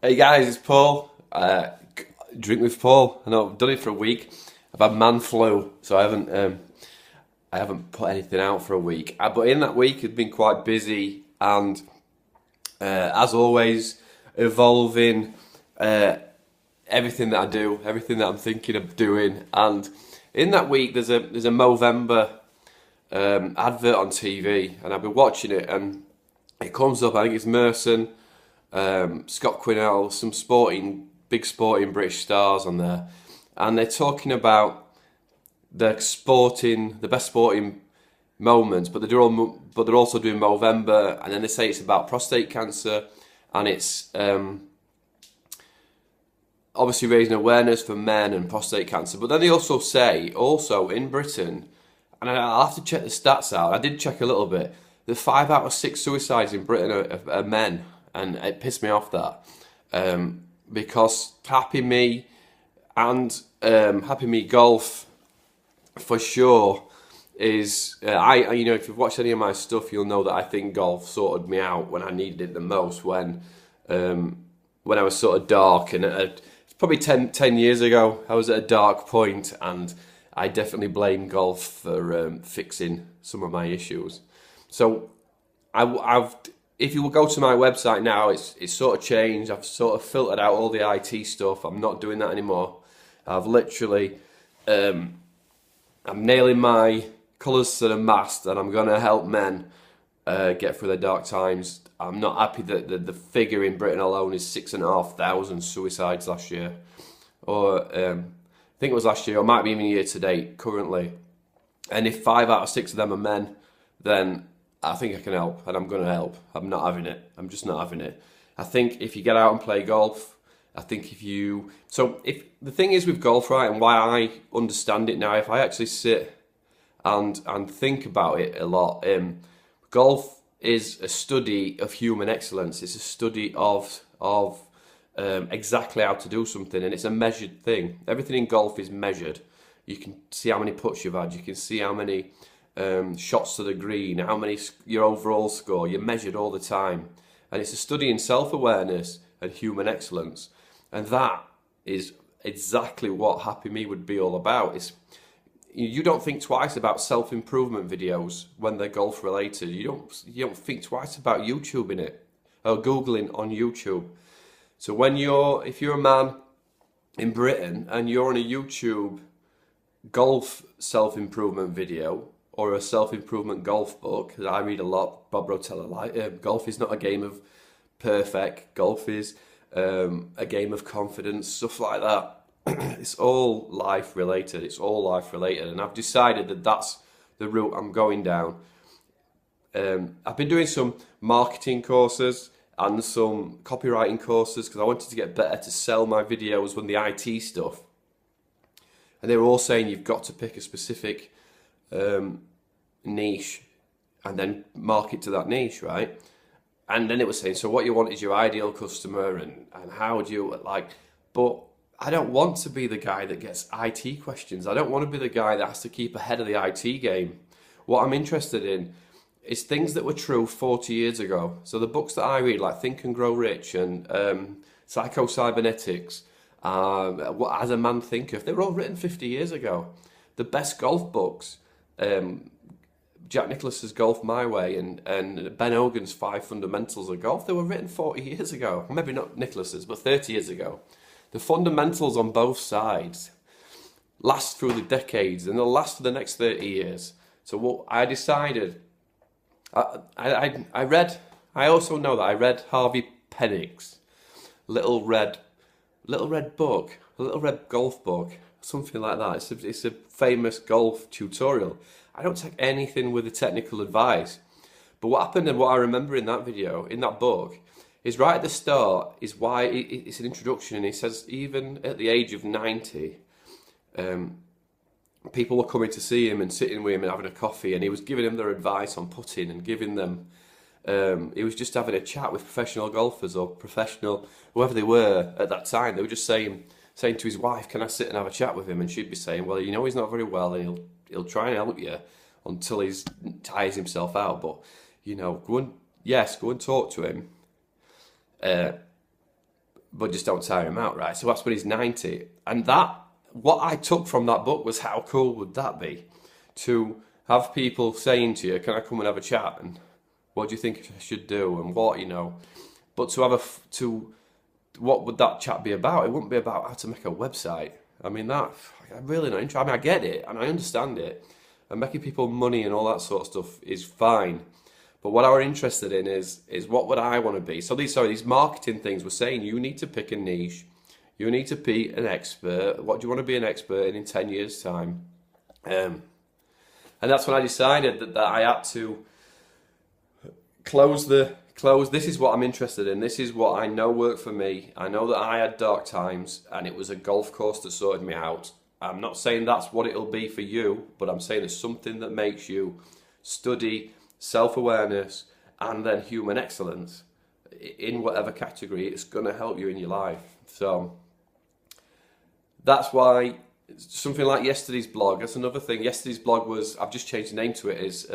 Hey guys, it's Paul. Drink with Paul. I know I've done it for a week. I've had man flu, so I haven't put anything out for a week. But in that week, it's been quite busy, and as always, evolving everything that I do, everything that I'm thinking of doing. And in that week, there's a Movember advert on TV, and I've been watching it, and it comes up. I think it's Merson. Scott Quinnell, some big sporting British stars on there, and they're talking about the best sporting moments, but they're also doing Movember, and then they say it's about prostate cancer, and it's obviously raising awareness for men and prostate cancer. But then they also say, in Britain, and I'll have to check the stats out. I did check a little bit. The 5 out of 6 suicides in Britain are men. And it pissed me off that because Happy Me and Happy Me Golf for sure is if you've watched any of my stuff, you'll know that I think golf sorted me out when I needed it the most, when I was sort of dark, and it's probably 10 years ago I was at a dark point, and I definitely blame golf for fixing some of my issues. So if you will go to my website now, it's sort of changed. I've sort of filtered out all the IT stuff. I'm not doing that anymore. I've literally, I'm nailing my colours to the mast, and I'm going to help men get through their dark times. I'm not happy that the figure in Britain alone is 6,500 suicides last year. Or I think it was last year, or might be even year to date currently. And if 5 out of 6 of them are men, then I think I can help, and I'm going to help. I'm not having it. I'm just not having it. I think if you get out and play golf, if the thing is with golf, right, and why I understand it now, if I actually sit and think about it a lot, golf is a study of human excellence. It's a study of exactly how to do something, and it's a measured thing. Everything in golf is measured. You can see how many putts you've had. You can see how many shots to the green, your overall score. You're measured all the time, and it's a study in self-awareness and human excellence, and that is exactly what Happy Me would be all about. You don't think twice about self-improvement videos when they're golf related. You don't think twice about YouTubing it or Googling on YouTube. So if you're a man in Britain and you're on a YouTube golf self-improvement video, or a self-improvement golf book, because I read a lot. Bob Rotella, golf is not a game of perfect. Golf is a game of confidence, stuff like that. It's all life related. And I've decided that that's the route I'm going down. I've been doing some marketing courses and some copywriting courses because I wanted to get better to sell my videos when the IT stuff. And they were all saying you've got to pick a specific niche and then market to that niche, right? And then it was saying, so what you want is your ideal customer, and how do you but I don't want to be the guy that gets IT questions. I don't want to be the guy that has to keep ahead of the IT game. What I'm interested in is things that were true 40 years ago. So the books that I read, like Think and Grow Rich and Psycho-Cybernetics, What As a Man Thinketh, they were all written 50 years ago. The best golf books, Jack Nicholson's Golf My Way and Ben Hogan's 5 Fundamentals of Golf, they were written 40 years ago. Maybe not Nicholson's, but 30 years ago. The fundamentals on both sides last through the decades, and they'll last for the next 30 years. So what I decided, I also know that I read Harvey Pennick's little red book, a little red golf book, something like that. It's a famous golf tutorial. I don't take anything with the technical advice. But what happened, and what I remember in that video, in that book, is right at the start is why it's an introduction, and he says even at the age of 90, people were coming to see him and sitting with him and having a coffee, and he was giving them their advice on putting and giving them, he was just having a chat with professional golfers or professional, whoever they were at that time. They were just saying to his wife, can I sit and have a chat with him? And she'd be saying, well, he's not very well, and he'll try and help you until he tires himself out, but go and talk to him. but just don't tire him out, right? So that's when he's 90. And that, what I took from that book was, how cool would that be? To have people saying to you, can I come and have a chat? And what do you think I should do? And what, you know, but to have what would that chat be about? It wouldn't be about how to make a website. I mean, I'm really not interested. I mean, I get it and I understand it. And making people money and all that sort of stuff is fine. But what I'm interested in is what would I want to be? So these marketing things were saying you need to pick a niche. You need to be an expert. What do you want to be an expert in 10 years' time? And that's when I decided that I had to close. This is what I'm interested in. This is what I know worked for me. I know that I had dark times and it was a golf course that sorted me out. I'm not saying that's what it'll be for you, but I'm saying it's something that makes you study self-awareness and then human excellence in whatever category. It's going to help you in your life. So that's why something like yesterday's blog, that's another thing. Yesterday's blog was, I've just changed the name to it, is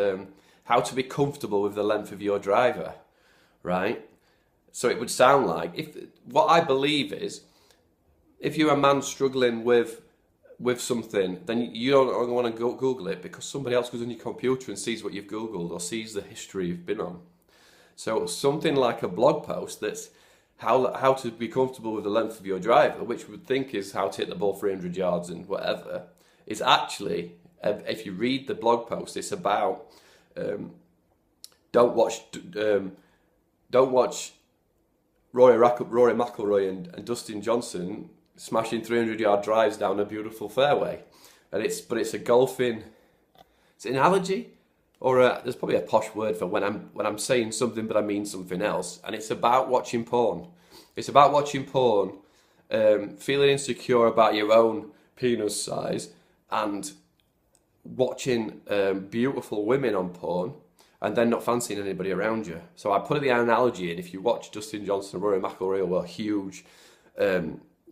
how to be comfortable with the length of your driver, right? So it would sound like, what I believe is, if you're a man struggling with something, then you don't want to Google it because somebody else goes on your computer and sees what you've Googled or sees the history you've been on. So something like a blog post that's how to be comfortable with the length of your driver, which we would think is how to hit the ball 300 yards and whatever, is actually, if you read the blog post, it's about don't watch Rory McIlroy and Dustin Johnson smashing 300-yard drives down a beautiful fairway, and it's a golfing, it's an analogy, or there's probably a posh word for when I'm saying something but I mean something else, and it's about watching porn. It's about watching porn, feeling insecure about your own penis size, and watching beautiful women on porn, and then not fancying anybody around you. So I put the analogy in: if you watch Dustin Johnson and Rory McIlroy, were huge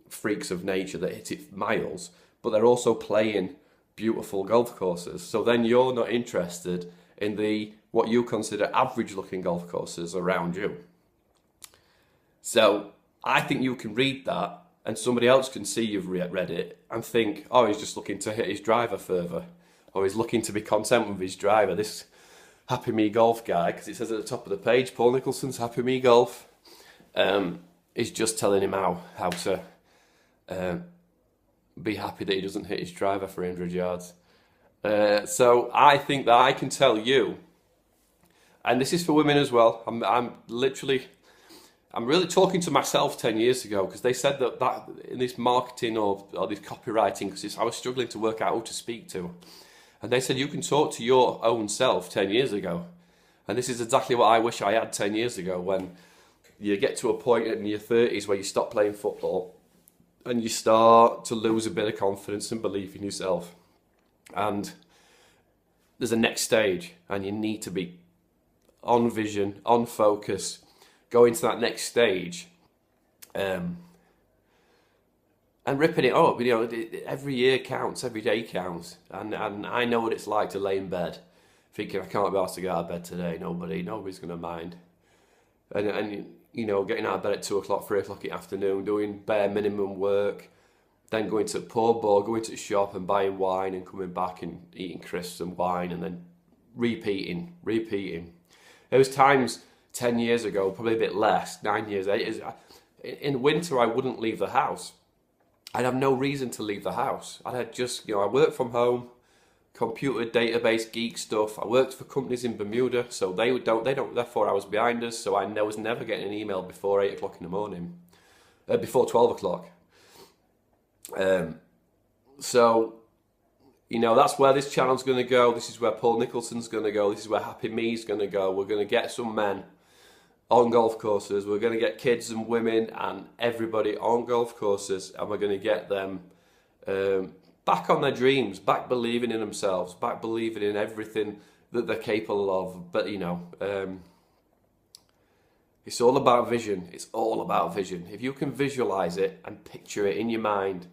freaks of nature that hit it miles, but they're also playing beautiful golf courses. So then you're not interested in what you consider average looking golf courses around you. So I think you can read that and somebody else can see you've read it and think, oh, he's just looking to hit his driver further, or he's looking to be content with his driver. This Happy Me Golf guy, because it says at the top of the page, Paul Nicholson's Happy Me Golf, is just telling him how to be happy that he doesn't hit his driver 300 yards. So I think that I can tell you, and this is for women as well, I'm really talking to myself 10 years ago, because they said that in this marketing or this copywriting, because I was struggling to work out who to speak to, and they said you can talk to your own self 10 years ago. And this is exactly what I wish I had 10 years ago, when you get to a point in your 30s where you stop playing football and you start to lose a bit of confidence and belief in yourself. And there's a next stage, and you need to be on vision, on focus, go into that next stage, and ripping it up. You know, every year counts, every day counts, and I know what it's like to lay in bed thinking I can't be asked to get out of bed today. Nobody's going to mind, and you know, getting out of bed at 2 o'clock, 3 o'clock in the afternoon, doing bare minimum work, then going to going to the shop and buying wine and coming back and eating crisps and wine, and then repeating. There was times 10 years ago, probably a bit less, 9 years, 8 years, in winter I wouldn't leave the house. I'd have no reason to leave the house. I work from home, computer database geek stuff. I worked for companies in Bermuda, so they're 4 hours behind us, so I was never getting an email before 8 o'clock in the morning, before 12 o'clock. So, you know, that's where this channel's going to go. This is where Paul Nicholson's going to go. This is where Happy Me's going to go. We're going to get some men on golf courses. We're going to get kids and women and everybody on golf courses, and we're going to get them back on their dreams, back believing in themselves, back believing in everything that they're capable of. But, you know, it's all about vision. It's all about vision. If you can visualize it and picture it in your mind,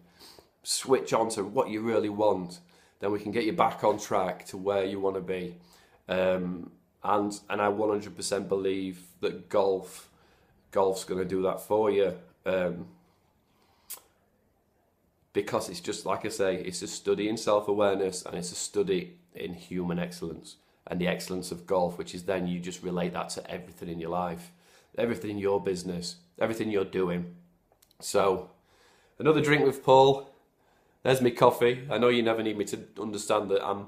switch on to what you really want, then we can get you back on track to where you want to be. And I 100% believe that golf's going to do that for you. because it's just, like I say, it's a study in self-awareness, and it's a study in human excellence and the excellence of golf, which is then you just relate that to everything in your life, everything in your business, everything you're doing. So, another drink with Paul. There's me coffee. I know you never need me to understand that I'm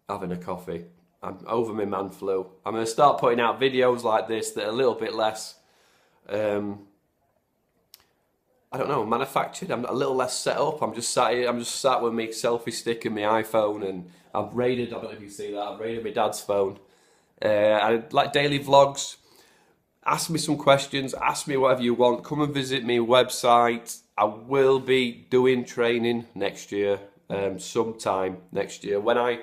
having a coffee. I'm over my man flu. I'm going to start putting out videos like this that are a little bit less, I don't know, manufactured. I'm a little less set up. I'm just sat here. I'm just sat with my selfie stick and my iPhone, and I've raided. I don't know if you see that. I've raided my dad's phone. I like daily vlogs. Ask me some questions. Ask me whatever you want. Come and visit my website. I will be doing training next year, sometime next year. When I've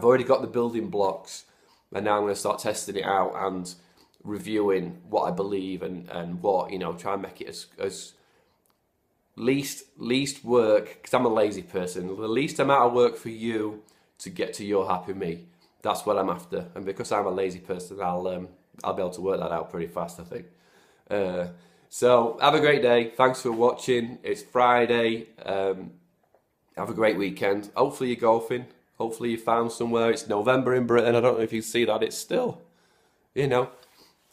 already got the building blocks, and now I'm going to start testing it out and reviewing what I believe and what, you know, try and make it as least work, because I'm a lazy person, the least amount of work for you to get to your happy me. That's what I'm after, and because I'm a lazy person, I'll be able to work that out pretty fast, I think. So have a great day. Thanks for watching. It's Friday. Have a great weekend. Hopefully you're golfing. Hopefully you found somewhere. It's November in Britain. I don't know if you see that. It's still, you know,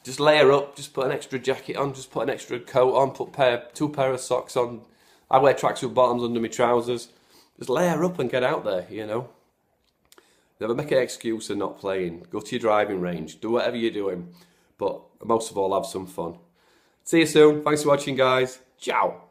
just layer up. Just put an extra jacket on. Just put an extra coat on. Put two pair of socks on. I wear tracksuit bottoms under my trousers. Just layer up and get out there, you know. Never make an excuse of not playing. Go to your driving range. Do whatever you're doing. But most of all, have some fun. See you soon. Thanks for watching, guys. Ciao.